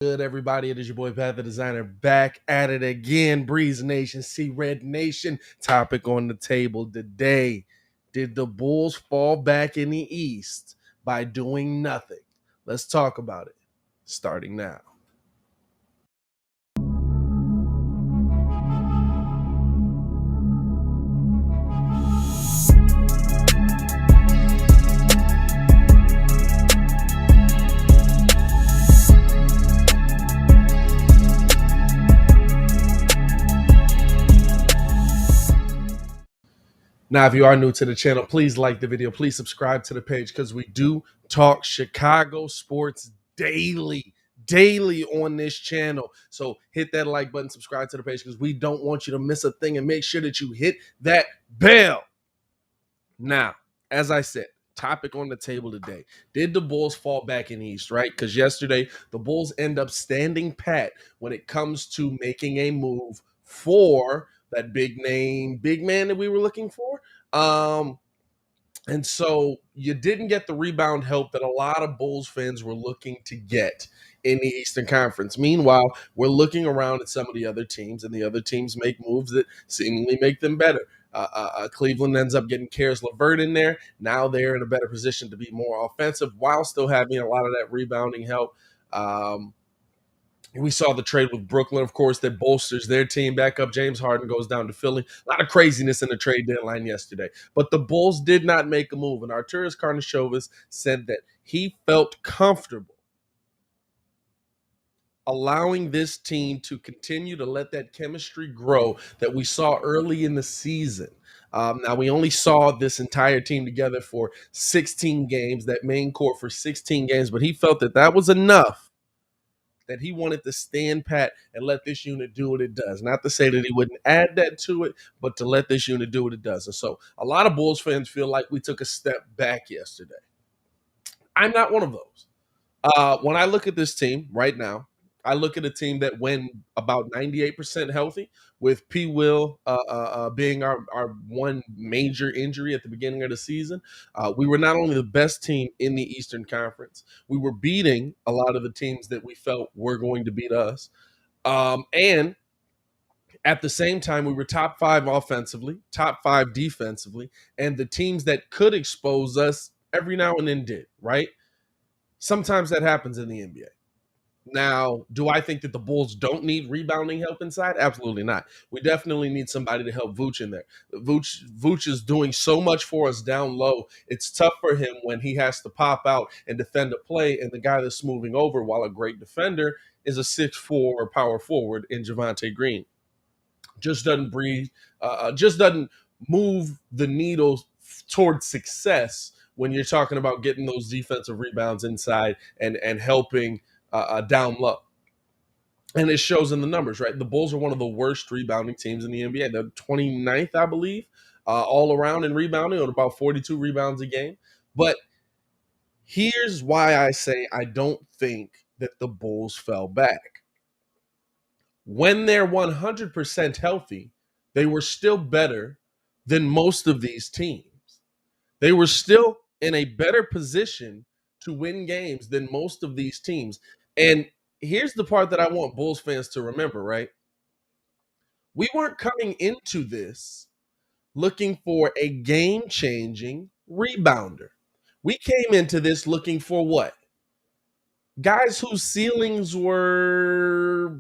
Good, everybody. It is your boy Pat the Designer back at it again. Breeze Nation, See Red Nation. Topic on the table today. Did the Bulls fall back in the East by doing nothing? Let's talk about it. Starting now. Now, if you are new to the channel, please like the video. Please subscribe to the page because we do talk Chicago sports daily on this channel. So hit that like button, subscribe to the page because we don't want you to miss a thing, and make sure that you hit that bell. Now, as I said, topic on the table today. Did the Bulls fall back in the East, right? Because yesterday, the Bulls end up standing pat when it comes to making a move for that big name, big man that we were looking for. And so you didn't get the rebound help that a lot of Bulls fans were looking to get in the Eastern Conference. Meanwhile, we're looking around at some of the other teams, and the other teams make moves that seemingly make them better. Cleveland ends up getting Karis LeVert in there. Now they're in a better position to be more offensive while still having a lot of that rebounding help. We saw the trade with Brooklyn, of course, that bolsters their team back up. James Harden goes down to Philly. A lot of craziness in the trade deadline yesterday. But the Bulls did not make a move. And Arturas Karnisovas said that he felt comfortable allowing this team to continue to let that chemistry grow that we saw early in the season. Now, we only saw this entire team together for 16 games, that main core for 16 games, but he felt that that was enough, that he wanted to stand pat and let this unit do what it does. Not to say that he wouldn't add that to it, but to let this unit do what it does. And so a lot of Bulls fans feel like we took a step back yesterday. I'm not one of those. When I look at this team right now, I look at a team that went about 98% healthy, with P. Will being our one major injury at the beginning of the season. We were not only the best team in the Eastern Conference, we were beating a lot of the teams that we felt were going to beat us. And at the same time, we were top 5 offensively, top 5 defensively, and the teams that could expose us every now and then did, right? Sometimes that happens in the NBA. Now, do I think that the Bulls don't need rebounding help inside? Absolutely not. We definitely need somebody to help Vooch in there. Vooch is doing so much for us down low. It's tough for him when he has to pop out and defend a play, and the guy that's moving over, while a great defender, is a 6'4" power forward in Javonte Green. Just doesn't breathe, just doesn't move the needle towards success when you're talking about getting those defensive rebounds inside and helping down low. And it shows in the numbers, right? The Bulls are one of the worst rebounding teams in the NBA. They're 29th, I believe, all around in rebounding, at about 42 rebounds a game. But here's why I say I don't think that the Bulls fell back. When they're 100% healthy, they were still better than most of these teams. They were still in a better position to win games than most of these teams. And here's the part that I want Bulls fans to remember, right? We weren't coming into this looking for a game-changing rebounder. We came into this looking for what? Guys whose ceilings were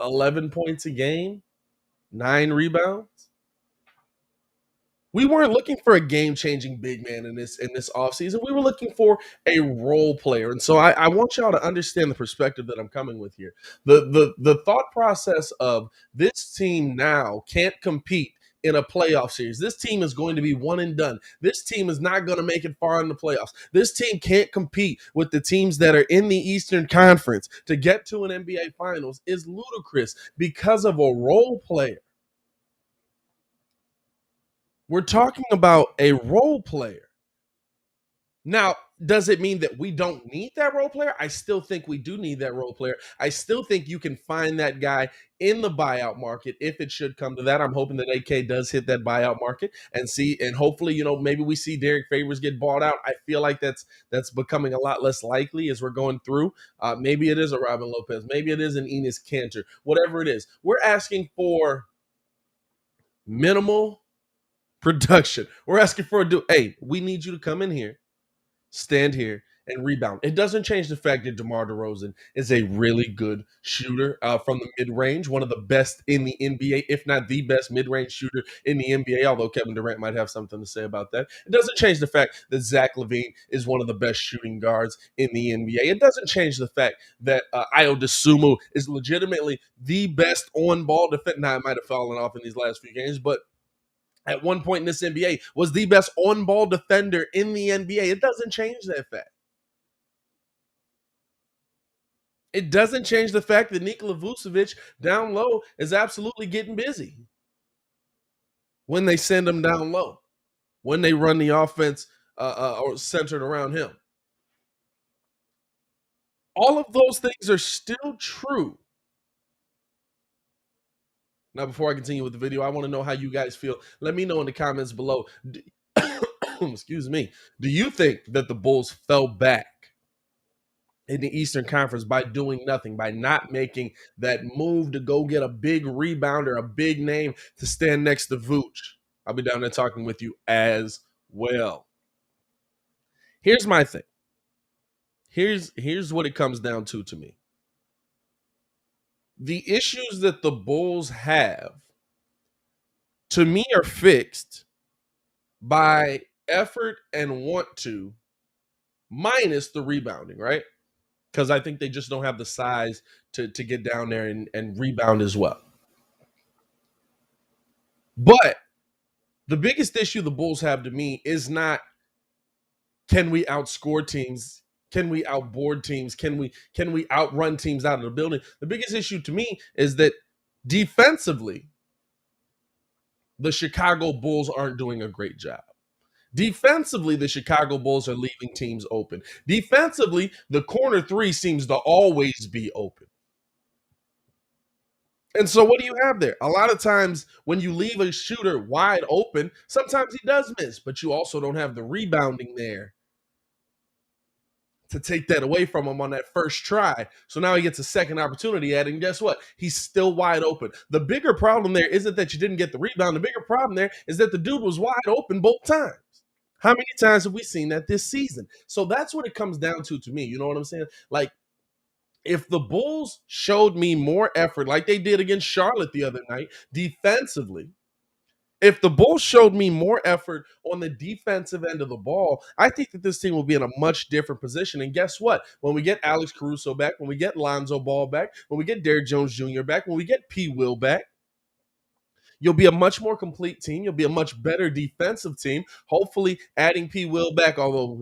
11 points a game, 9 rebounds. We weren't looking for a game-changing big man in this offseason. We were looking for a role player. And so I want y'all to understand the perspective that I'm coming with here. The thought process of this team now can't compete in a playoff series. This team is going to be one and done. This team is not going to make it far in the playoffs. This team can't compete with the teams that are in the Eastern Conference to get to an NBA Finals is ludicrous because of a role player. We're talking about a role player. Now, Does it mean that we don't need that role player? I still think we do need that role player. I still think you can find that guy in the buyout market if it should come to that. I'm hoping that AK does hit that buyout market and see, and hopefully, maybe we see Derek Favors get bought out. I feel like that's becoming a lot less likely as we're going through. Maybe it is a Robin Lopez, maybe it is an Enos Cantor, whatever it is. We're asking for minimal production. We're asking for hey, we need you to come in here, stand here, and rebound. It doesn't change the fact that DeMar DeRozan is a really good shooter from the mid-range, one of the best in the NBA, if not the best mid-range shooter in the NBA, although Kevin Durant might have something to say about that. It doesn't change the fact that Zach LaVine is one of the best shooting guards in the NBA. It doesn't change the fact that Ayo Dosunmu is legitimately the best on-ball defender. Now, it might have fallen off in these last few games, but at one point in this NBA was the best on-ball defender in the NBA. It doesn't change that fact. It doesn't change the fact that Nikola Vucevic down low is absolutely getting busy when they send him down low, when they run the offense or centered around him. All of those things are still true. Now, before I continue with the video, I want to know how you guys feel. Let me know in the comments below. Excuse me. Do you think that the Bulls fell back in the Eastern Conference by doing nothing, by not making that move to go get a big rebounder, a big name to stand next to Vooch? I'll be down there talking with you as well. Here's my thing. Here's what it comes down to me. The issues that the Bulls have, to me, are fixed by effort and want to, minus the rebounding, right? Because I think they just don't have the size to get down there and rebound as well. But the biggest issue the Bulls have to me is not, can we outscore teams? Can we outboard teams? Can we outrun teams out of the building? The biggest issue to me is that defensively, the Chicago Bulls aren't doing a great job. Defensively, the Chicago Bulls are leaving teams open. Defensively, the corner three seems to always be open. And so what do you have there? A lot of times when you leave a shooter wide open, sometimes he does miss, but you also don't have the rebounding there to take that away from him on that first try. So now he gets a second opportunity at it, and guess what? He's still wide open. The bigger problem there isn't that you didn't get the rebound. The bigger problem there is that the dude was wide open both times. How many times have we seen that this season? So that's what it comes down to me. You know what I'm saying? Like, if the Bulls showed me more effort like they did against Charlotte the other night defensively, if the Bulls showed me more effort on the defensive end of the ball, I think that this team will be in a much different position. And guess what? When we get Alex Caruso back, when we get Lonzo Ball back, when we get Derrick Jones Jr. back, when we get P. Will back, you'll be a much more complete team. You'll be a much better defensive team. Hopefully, adding P. Will back, although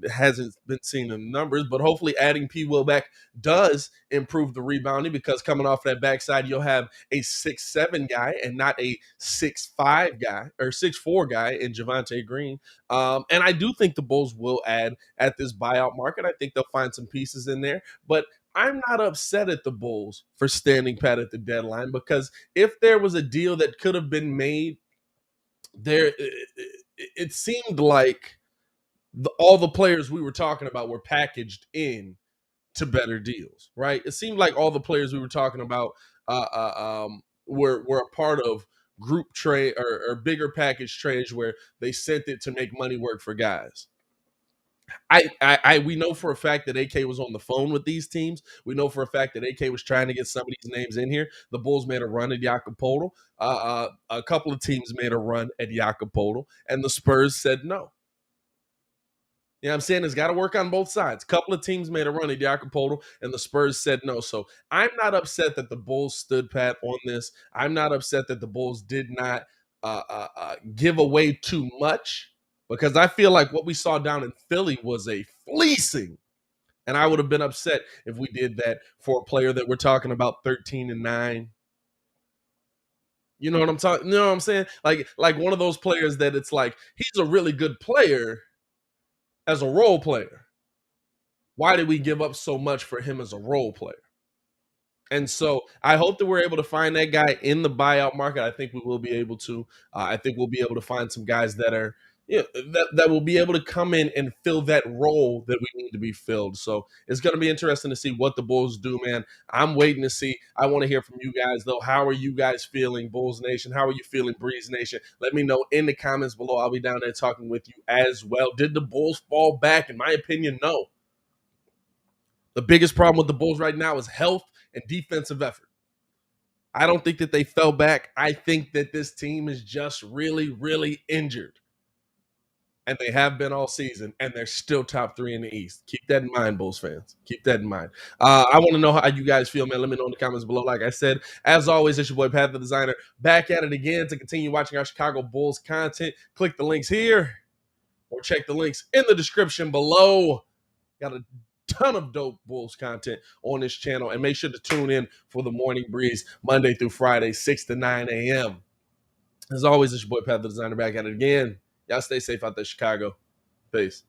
it hasn't been seen in the numbers, but hopefully adding P. Will back does improve the rebounding, because coming off that backside, you'll have a 6'7" guy and not a 6'5" guy or 6'4" guy in Javonte Green. And I do think the Bulls will add at this buyout market. I think they'll find some pieces in there, but I'm not upset at the Bulls for standing pat at the deadline, because if there was a deal that could have been made, it seemed like all the players we were talking about were packaged in to better deals, right? It seemed like all the players we were talking about were a part of group trade or bigger package trades where they sent it to make money work for guys. We know for a fact that AK was on the phone with these teams. We know for a fact that AK was trying to get some of these names in here. The Bulls made a run at Jakob Poeltl. A couple of teams made a run at Jakob Poeltl, and the Spurs said no. You know what I'm saying? It's got to work on both sides. A couple of teams made a run at Jakob Poeltl, and the Spurs said no. So I'm not upset that the Bulls stood pat on this. I'm not upset that the Bulls did not give away too much, because I feel like what we saw down in Philly was a fleecing. And I would have been upset if we did that for a player that we're talking about 13-9. You know what I'm talking? You know what I'm saying? Like one of those players that it's like, he's a really good player, as a role player. Why did we give up so much for him as a role player? And so I hope that we're able to find that guy in the buyout market. I think we will be able to. I think we'll be able to find some guys that are, that will be able to come in and fill that role that we need to be filled. So it's going to be interesting to see what the Bulls do, man. I'm waiting to see. I want to hear from you guys, though. How are you guys feeling, Bulls Nation? How are you feeling, Breeze Nation? Let me know in the comments below. I'll be down there talking with you as well. Did the Bulls fall back? In my opinion, no. The biggest problem with the Bulls right now is health and defensive effort. I don't think that they fell back. I think that this team is just really, really injured. And they have been all season, and they're still top 3 in the East. Keep that in mind, Bulls fans. Keep that in mind. I want to know how you guys feel, man. Let me know in the comments below. Like I said, as always, it's your boy, Pat the Designer, back at it again to continue watching our Chicago Bulls content. Click the links here or check the links in the description below. Got a ton of dope Bulls content on this channel, and make sure to tune in for the Morning Breeze Monday through Friday, 6 to 9 a.m. As always, it's your boy Pat the Designer back at it again. Y'all stay safe out there, Chicago. Peace.